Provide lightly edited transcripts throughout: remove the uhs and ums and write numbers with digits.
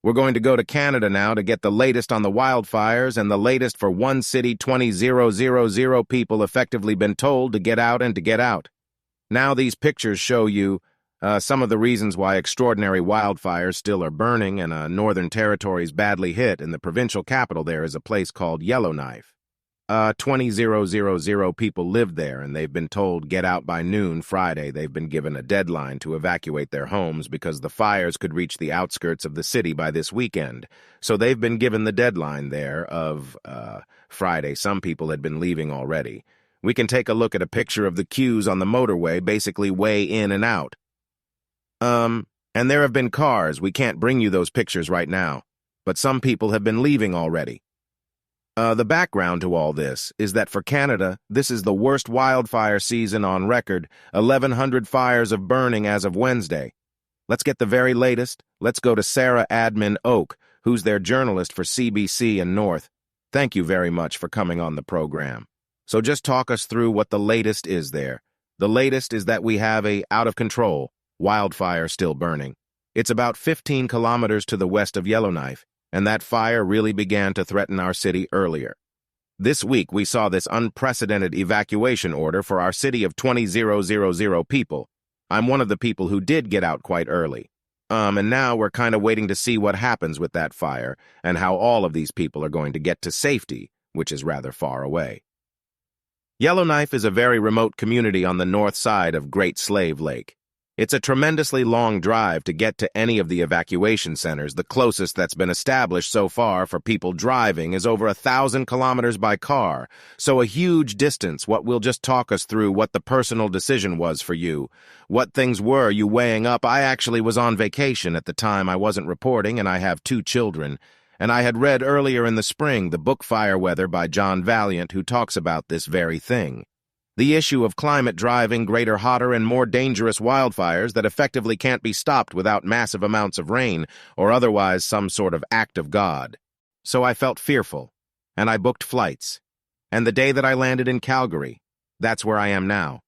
We're going to go to Canada now to get the latest on the wildfires and the latest for one city 20,000 people effectively been told to get out and to get out. Now these pictures show you some of the reasons why extraordinary wildfires still are burning and Northern Territory's badly hit, and the provincial capital there is a place called Yellowknife. 20,000 people lived there, and they've been told get out by noon Friday. They've been given a deadline to evacuate their homes because the fires could reach the outskirts of the city by this weekend. So they've been given the deadline there of Friday. Some people had been leaving already. We can take a look at a picture of the queues on the motorway, basically way in and out. And there have been cars. We can't bring you those pictures right now, but some people have been leaving already. The background to all this is that for Canada, this is the worst wildfire season on record, 1,100 fires of burning as of Wednesday. Let's get the very latest. Let's go to Sarah Admin Oak, who's their journalist for CBC and North. Thank you very much for coming on the program. So just talk us through what the latest is there. The latest is that we have a out-of-control wildfire still burning. It's about 15 kilometers to the west of Yellowknife, and that fire really began to threaten our city earlier. This week, we saw this unprecedented evacuation order for our city of 20,000 people. I'm one of the people who did get out quite early. And now we're kind of waiting to see what happens with that fire and how all of these people are going to get to safety, which is rather far away. Yellowknife is a very remote community on the north side of Great Slave Lake. It's a tremendously long drive to get to any of the evacuation centers. The closest that's been established so far for people driving is over 1,000 kilometers by car, so a huge distance. What will just talk us through what the personal decision was for you. What things were you weighing up? I actually was on vacation at the time. I wasn't reporting, and I have 2 children. And I had read earlier in the spring the book Fire Weather by John Valiant, who talks about this very thing. The issue of climate driving greater, hotter, and more dangerous wildfires that effectively can't be stopped without massive amounts of rain or otherwise some sort of act of God. So I felt fearful, and I booked flights. And the day that I landed in Calgary, that's where I am now.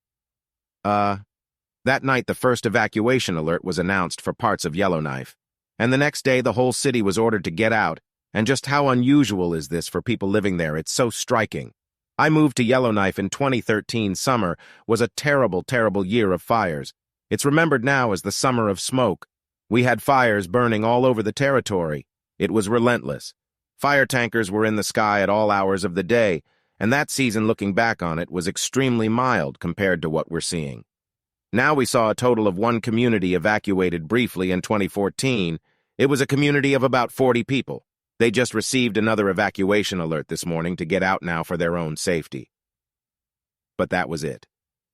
That night the first evacuation alert was announced for parts of Yellowknife, and the next day the whole city was ordered to get out. And just how unusual is this for people living there? It's so striking. I moved to Yellowknife in 2013. Summer was a terrible, terrible year of fires. It's remembered now as the summer of smoke. We had fires burning all over the territory. It was relentless. Fire tankers were in the sky at all hours of the day, and that season, looking back on it, was extremely mild compared to what we're seeing. Now we saw a total of 1 community evacuated briefly in 2014. It was a community of about 40 people. They just received another evacuation alert this morning to get out now for their own safety. But that was it.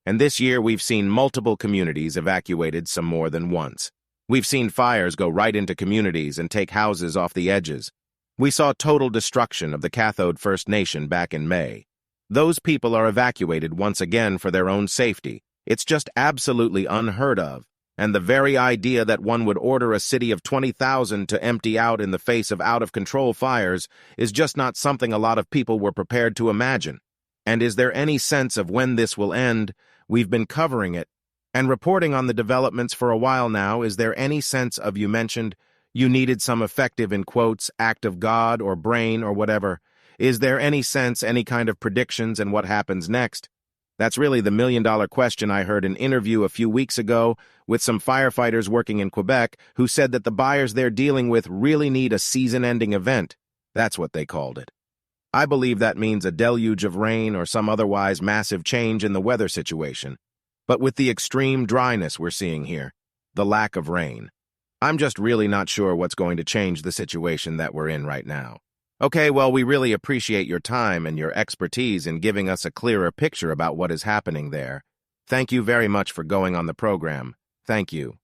And this year we've seen multiple communities evacuated some more than once. We've seen fires go right into communities and take houses off the edges. We saw total destruction of the Cathode First Nation back in May. Those people are evacuated once again for their own safety. It's just absolutely unheard of. And the very idea that one would order a city of 20,000 to empty out in the face of out-of-control fires is just not something a lot of people were prepared to imagine. And is there any sense of when this will end? We've been covering it and reporting on the developments for a while now. Is there any sense of, you mentioned you needed some effective, in quotes, act of God or brain or whatever. Is there any sense, any kind of predictions and what happens next? That's really the million-dollar question. I heard an interview a few weeks ago with some firefighters working in Quebec who said that the buyers they're dealing with really need a season-ending event. That's what they called it. I believe that means a deluge of rain or some otherwise massive change in the weather situation. But with the extreme dryness we're seeing here, the lack of rain, I'm just really not sure what's going to change the situation that we're in right now. Okay, well, we really appreciate your time and your expertise in giving us a clearer picture about what is happening there. Thank you very much for going on the program. Thank you.